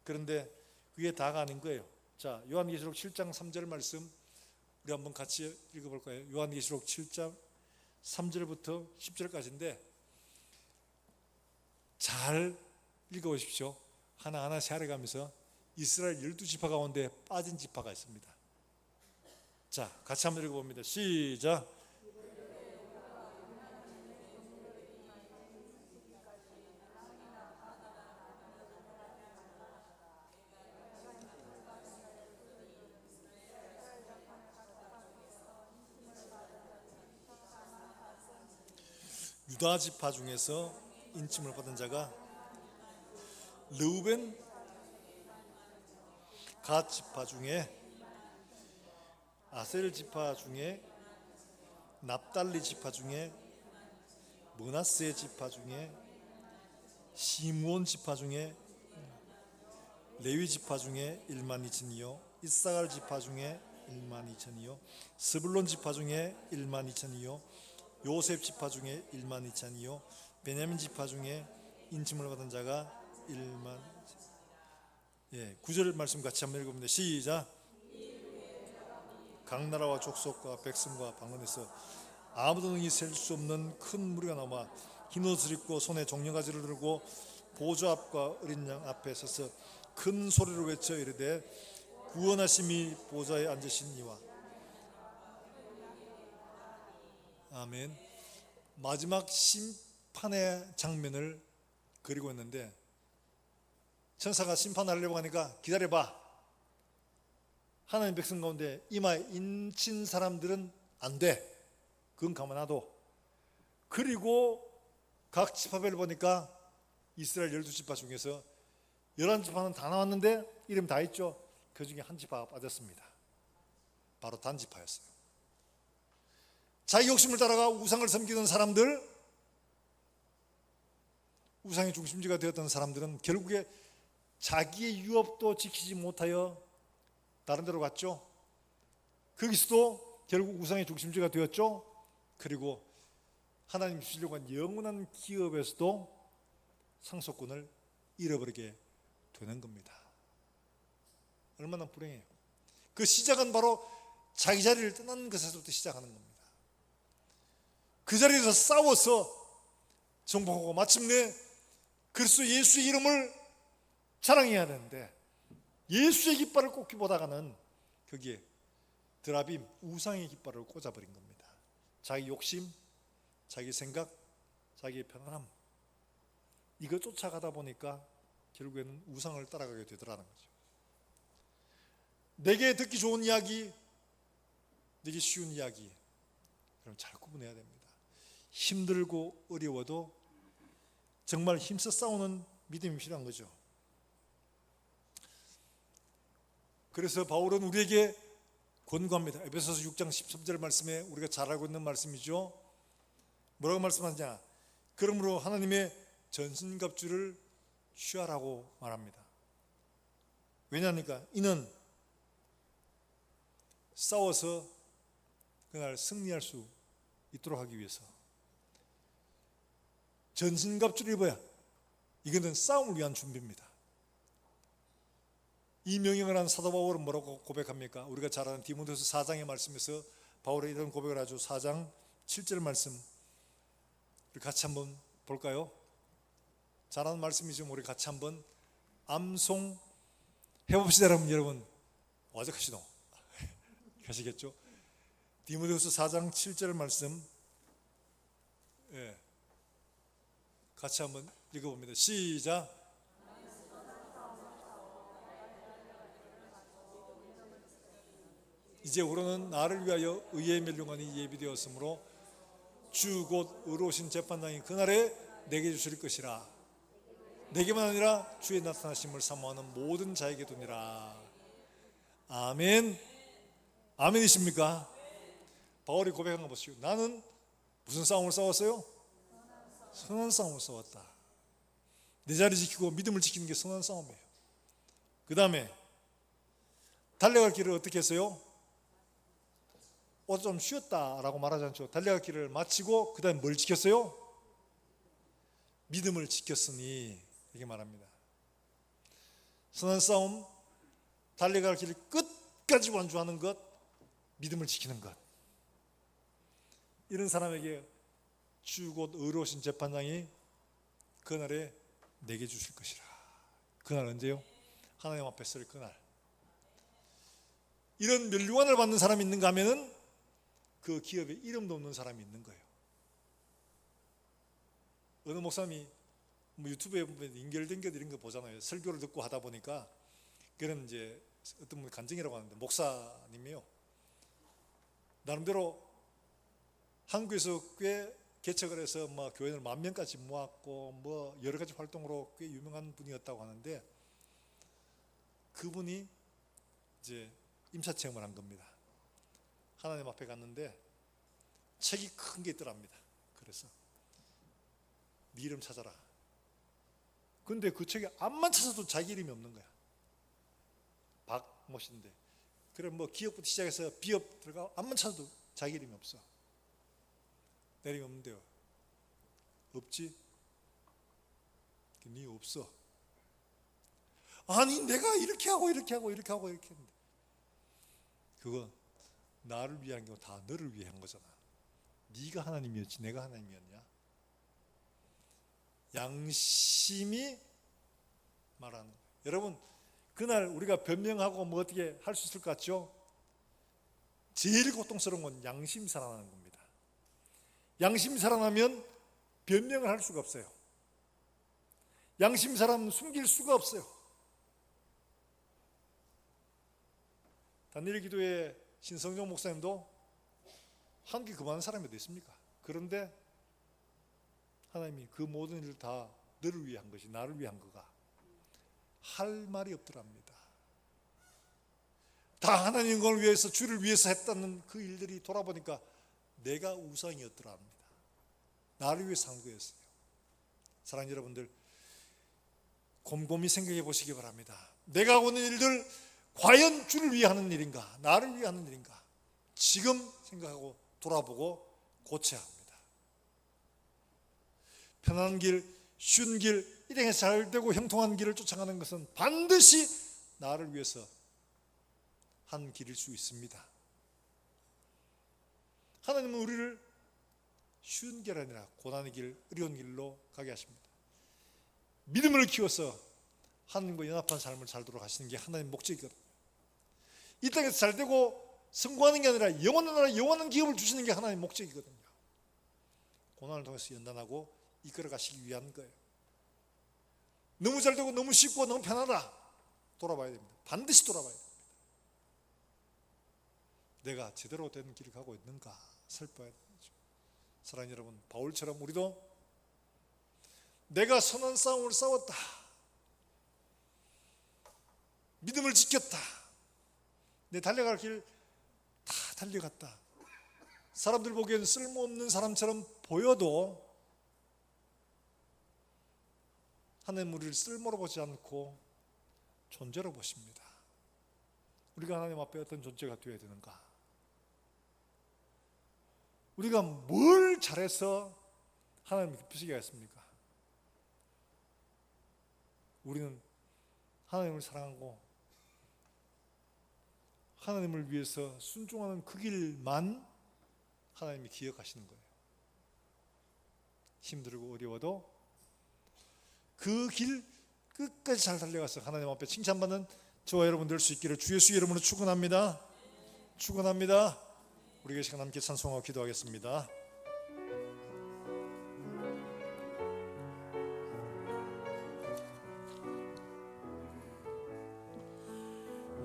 그런데 그게 다가 아닌 거예요. 자, 요한계시록 7장 3절 말씀 우리 한번 같이 읽어볼까요? 요한계시록 7장 3절부터 10절까지인데 잘 읽어보십시오. 하나하나 샤려가면서 이스라엘 12지파 가운데 빠진 지파가 있습니다. 자, 같이 한번 읽어봅니다. 시작. 유다 지파 중에서 인침을 받은 자가 르우벤 갓 지파 중에, 아셀 지파 중에, 납달리 지파 중에, 므낫세 지파 중에, 시므온 지파 중에, 레위 지파 중에 1만 2천이요, 이사갈 지파 중에 1만 2천이요, 스불론 지파 중에 1만 2천이요, 요셉 지파 중에 1만 2천이요, 베냐민 지파 중에 인침을 받은 자가 1만 2천. 9절 말씀 같이 한번 읽어봅니다. 시작. 각 나라와 족속과 백성과 방언에서 아무도 능히 셀 수 없는 큰 무리가 나와 흰 옷을 입고 손에 종려가지를 들고 보좌 앞과 어린 양 앞에 서서 큰 소리로 외쳐 이르되 구원하심이 보좌에 앉으신 이와. 아멘. 마지막 심판의 장면을 그리고 있는데 천사가 심판하려고 하니까 기다려봐. 하나님 백성 가운데 이마에 인친 사람들은 안 돼. 그건 가만놔둬. 그리고 각 지파별을 보니까 이스라엘 12지파 중에서 11지파는 다 나왔는데 이름 다 있죠. 그 중에 한 지파가 빠졌습니다. 바로 단 지파였어요. 자기 욕심을 따라가 우상을 섬기던 사람들, 우상의 중심지가 되었던 사람들은 결국에 자기의 유업도 지키지 못하여 다른 데로 갔죠. 거기서도 결국 우상의 중심지가 되었죠. 그리고 하나님 주시려고 한 영원한 기업에서도 상속권을 잃어버리게 되는 겁니다. 얼마나 불행해요. 그 시작은 바로 자기 자리를 떠나는 것에서부터 시작하는 겁니다. 그 자리에서 싸워서 정복하고 마침내 그리스도 예수의 이름을 자랑해야 되는데 예수의 깃발을 꽂기 보다가는 거기에 드라빔 우상의 깃발을 꽂아버린 겁니다. 자기 욕심, 자기 생각, 자기의 편안함, 이거 쫓아가다 보니까 결국에는 우상을 따라가게 되더라는 거죠. 내게 듣기 좋은 이야기, 내게 쉬운 이야기, 그럼 잘 구분해야 됩니다. 힘들고 어려워도 정말 힘써 싸우는 믿음이 필요한 거죠. 그래서 바울은 우리에게 권고합니다. 에베소서 6장 13절 말씀에 우리가 잘 알고 있는 말씀이죠. 뭐라고 말씀하냐? 그러므로 하나님의 전신갑주를 취하라고 말합니다. 왜냐하니까 이는 싸워서 그날 승리할 수 있도록 하기 위해서 전신갑주를 입어야, 이거는 싸움을 위한 준비입니다. 이 명령을 한 사도 바울은 뭐라고 고백합니까? 우리가 잘 아는 디모데후서 4장의 말씀에서 바울이 이런 고백을 하죠. 4장 7절 말씀 우리 같이 한번 볼까요? 잘 아는 말씀이죠. 우리 같이 한번 암송 해봅시다. 여러분 와적하시노 가시겠죠? 디모데후서 4장 7절 말씀 같이 한번 읽어봅니다. 시작. 이제 우리는 나를 위하여 의의 멸류관이 예비되었으므로 주 곧 의로우신 재판장이 그날에 내게 주실 것이라. 내게만 아니라 주의 나타나심을 사모하는 모든 자에게 도니라. 아멘. 아멘이십니까? 바울이 고백한 거 보시오. 나는 무슨 싸움을 싸웠어요? 선한 싸움을 싸웠다. 내 자리 지키고 믿음을 지키는 게 선한 싸움이에요. 그 다음에 달려갈 길을 어떻게 했어요? 좀 쉬었다라고 말하지 않죠. 달려갈 길을 마치고 그 다음에 뭘 지켰어요? 믿음을 지켰으니, 이렇게 말합니다. 선한 싸움, 달려갈 길을 끝까지 완주하는 것, 믿음을 지키는 것. 이런 사람에게 주 곧 의로우신 재판장이 그날에 내게 주실 것이라. 그날 언제요? 하나님 앞에 설 그날. 이런 면류관을 받는 사람이 있는가 하면은 그 기업에 이름도 없는 사람이 있는 거예요. 어느 목사님이 유튜브에 보면 인결된결 이런 거 보잖아요. 설교를 듣고 하다 보니까 그런 이제 어떤 분 간증이라고 하는데, 목사님이요, 나름대로 한국에서 꽤 개척을 해서 교회를 10,000명까지 모았고 여러 가지 활동으로 꽤 유명한 분이었다고 하는데, 그분이 이제 임사체험을 한 겁니다. 하나님 앞에 갔는데 책이 큰 게 있더랍니다. 그래서 네 이름 찾아라. 근데 그 책에 암만 찾아도 자기 이름이 없는 거야. 박모씨인데, 그래 기업부터 시작해서 비업 들어가 암만 찾아도 자기 이름이 없어. 내 이름이 없는데요. 없지? 네 없어. 아니 내가 이렇게 하고 이렇게 하고 이렇게 하고 이렇게 했는데, 그거 나를 위한 게 다 너를 위한 거잖아. 네가 하나님이었지 내가 하나님이었냐? 양심이 말하는 거예요. 여러분, 그날 우리가 변명하고 어떻게 할 수 있을 것 같죠? 제일 고통스러운 건 양심이 살아나는 겁니다. 양심이 살아나면 변명을 할 수가 없어요. 양심이 살아나면 숨길 수가 없어요. 다니엘 기도의 신성종 목사님도 한국에 그만한 사람이 어디 있습니까? 그런데 하나님이 그 모든 일을 다 너를 위해 한 것이, 나를 위한 거가, 할 말이 없더랍니다. 다 하나님 걸 위해서, 주를 위해서 했다는 그 일들이 돌아보니까 내가 우상이었더랍니다. 나를 위해서 한 거였어요. 사랑하는 여러분들, 곰곰이 생각해 보시기 바랍니다. 내가 하고 있는 일들 과연 주를 위해 하는 일인가, 나를 위해 하는 일인가, 지금 생각하고 돌아보고 고쳐야 합니다. 편안한 길, 쉬운 길, 일행에 잘 되고 형통한 길을 쫓아가는 것은 반드시 나를 위해서 한 길일 수 있습니다. 하나님은 우리를 쉬운 길 아니라 고난의 길, 어려운 길로 가게 하십니다. 믿음을 키워서 하나님과 연합한 삶을 살도록 하시는 게 하나님의 목적이거든요. 이 땅에서 잘 되고 성공하는 게 아니라 영원한 나라, 영원한 기업을 주시는 게 하나님의 목적이거든요. 고난을 통해서 연단하고 이끌어 가시기 위한 거예요. 너무 잘 되고 너무 쉽고 너무 편하다, 돌아봐야 됩니다. 반드시 돌아봐야 됩니다. 내가 제대로 된 길을 가고 있는가 살펴봐야 되죠. 사랑하는 여러분, 바울처럼 우리도 내가 선한 싸움을 싸웠다, 믿음을 지켰다, 내 달려갈 길 다 달려갔다, 사람들 보기엔 쓸모없는 사람처럼 보여도 하나님 우리를 쓸모로 보지 않고 존재로 보십니다. 우리가 하나님 앞에 어떤 존재가 되어야 되는가? 우리가 뭘 잘해서 하나님을 기쁘시게 하겠습니까? 우리는 하나님을 사랑하고 하나님을 위해서 순종하는 그 길만 하나님이 기억하시는 거예요. 힘들고 어려워도 그 길 끝까지 잘 달려가서 하나님 앞에 칭찬받는 저와 여러분 될 수 있기를 주 예수 이름으로 축원합니다. 축원합니다. 우리가 이 시간 함께 찬송하고 기도하겠습니다.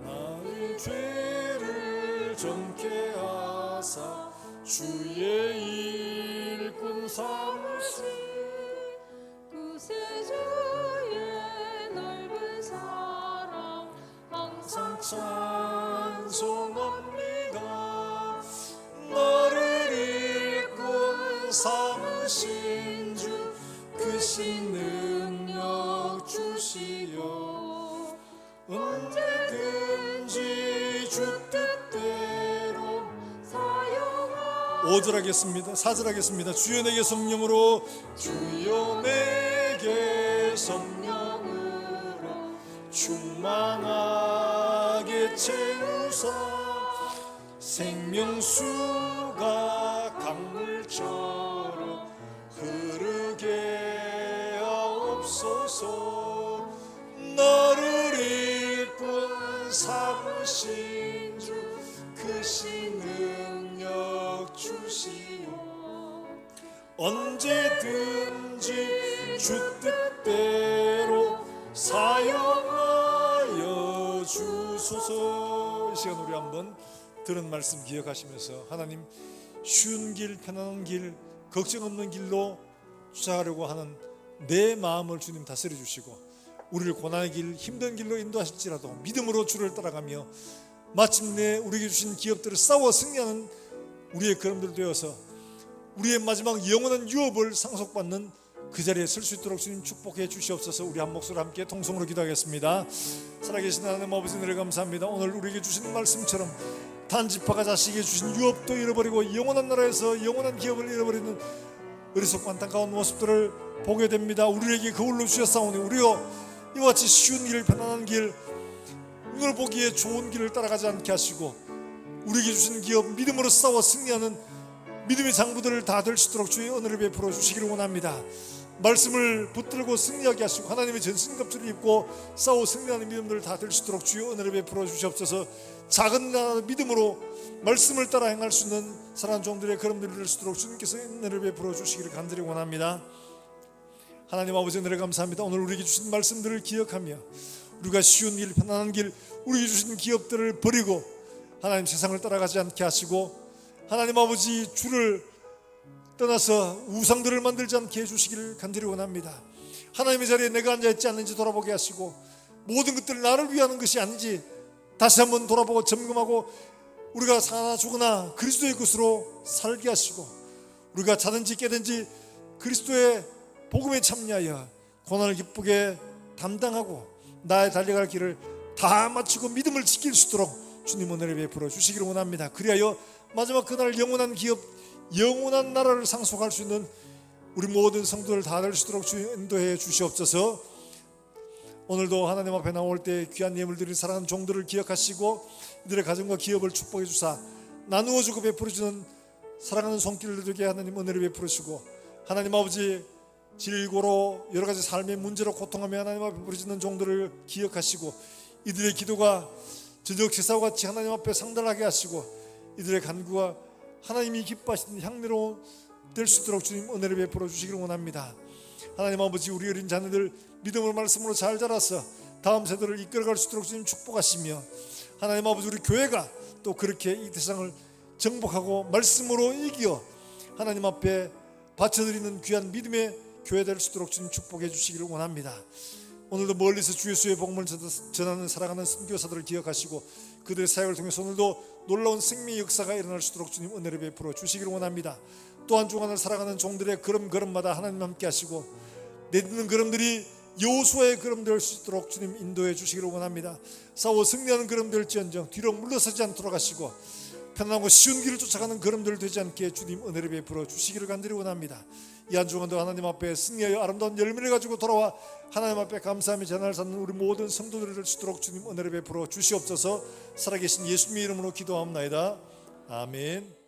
나의 죄를 정케 하사 주의 일꾼 삼으시 구세주의 넓은 사랑 항상 찬송합니다. 나를 일꾼 삼으신 주 크신 능력 주시오. 언제든지 5절 하겠습니다. 4절 하겠습니다. 주여 내게 성령으로, 주여 내게 성령으로 충만하게 채우사 생명수가 강물처럼 흐르게 하옵소서. 나를 일꾼 삼으신 주 크신 능력 주시오. 언제든지 주 뜻대로 사용하여 주소서. 이 시간 우리 한번 들은 말씀 기억하시면서 하나님, 쉬운 길, 편안한 길, 걱정 없는 길로 주장하려고 하는 내 마음을 주님 다스려 주시고, 우리를 고난의 길, 힘든 길로 인도하실지라도 믿음으로 주를 따라가며 마침내 우리에게 주신 기업들을 싸워 승리하는 우리의 걸음들 되어서 우리의 마지막 영원한 유업을 상속받는 그 자리에 설 수 있도록 주님 축복해 주시옵소서. 우리 한 목소리 함께 통성으로 기도하겠습니다. 살아계신 하나님 아버지, 은혜를 감사합니다. 오늘 우리에게 주신 말씀처럼 단지파가 자식에게 주신 유업도 잃어버리고 영원한 나라에서 영원한 기업을 잃어버리는 어리석고 안타까운 모습들을 보게 됩니다. 우리에게 거울로 주셨사오니 우리가 이와 같이 쉬운 길, 편안한 길, 눈을 보기에 좋은 길을 따라가지 않게 하시고 우리에게 주신 기업 믿음으로 싸워 승리하는 믿음의 장부들을 다 될 수 있도록 주의 은혜를 베풀어 주시기를 원합니다. 말씀을 붙들고 승리하게 하시고 하나님의 전신갑주를 입고 싸워 승리하는 믿음들을 다 될 수 있도록 주의 은혜를 베풀어 주시옵소서. 작은 나라 믿음으로 말씀을 따라 행할 수 있는 사랑하는 종들의 걸음들이 될 수 있도록 주님께서 은혜를 베풀어 주시기를 간절히 원합니다. 하나님 아버지, 은혜를 감사합니다. 오늘 우리에게 주신 말씀들을 기억하며 우리가 쉬운 길, 편안한 길, 우리에게 주신 기업들을 버리고 하나님 세상을 따라가지 않게 하시고 하나님 아버지, 주를 떠나서 우상들을 만들지 않게 해주시기를 간절히 원합니다. 하나님의 자리에 내가 앉아있지 않는지 돌아보게 하시고 모든 것들을 나를 위하는 것이 아닌지 다시 한번 돌아보고 점검하고 우리가 사나 죽으나 그리스도의 것으로 살게 하시고 우리가 자든지 깨든지 그리스도의 복음에 참여하여 고난을 기쁘게 담당하고 나의 달려갈 길을 다 마치고 믿음을 지킬 수 있도록 주님 은혜를 베풀어 주시기를 원합니다. 그리하여 마지막 그날 영원한 기업, 영원한 나라를 상속할 수 있는 우리 모든 성도들 다 될 수 있도록 주님 인도해 주시옵소서. 오늘도 하나님 앞에 나올 때 귀한 예물 드린 사랑하는 종들을 기억하시고 이들의 가정과 기업을 축복해 주사 나누어 주고 베풀어 주는 사랑하는 손길을 되게 하나님 은혜를 베풀어 주시고 하나님 아버지, 질고로 여러 가지 삶의 문제로 고통하며 하나님 앞에 부르짖는 종들을 기억하시고 이들의 기도가 저녁 제사와 같이 하나님 앞에 상달하게 하시고 이들의 간구가 하나님이 기뻐하시는 향내로 될 수 있도록 주님 은혜를 베풀어 주시기를 원합니다. 하나님 아버지, 우리 어린 자녀들 믿음으로 말씀으로 잘 자라서 다음 세대를 이끌어갈 수 있도록 주님 축복하시며 하나님 아버지, 우리 교회가 또 그렇게 이 세상을 정복하고 말씀으로 이겨 하나님 앞에 바쳐드리는 귀한 믿음의 교회 될 수 있도록 주님 축복해 주시기를 원합니다. 오늘도 멀리서 주 예수의 복음을 전하는 사랑하는 선교사들을 기억하시고 그들의 사역을 통해서 오늘도 놀라운 생명의 역사가 일어날 수 있도록 주님 은혜를 베풀어 주시기를 원합니다. 또한 주간을 살아가는 종들의 걸음걸음마다 하나님 함께 하시고 내딛는 걸음들이 여호수아의 걸음 될 수 있도록 주님 인도해 주시기를 원합니다. 싸워 승리하는 걸음 될지언정 뒤로 물러서지 않도록 하시고 편안하고 쉬운 길을 쫓아가는 걸음들 되지 않게 주님 은혜를 베풀어 주시기를 간절히 원합니다. 이 한 주간도 하나님 앞에 승리하여 아름다운 열매를 가지고 돌아와 하나님 앞에 감사하며 전화를 쌓는 우리 모든 성도들이 될 수 있도록 주님 은혜를 베풀어 주시옵소서. 살아계신 예수님의 이름으로 기도하옵나이다. 아멘.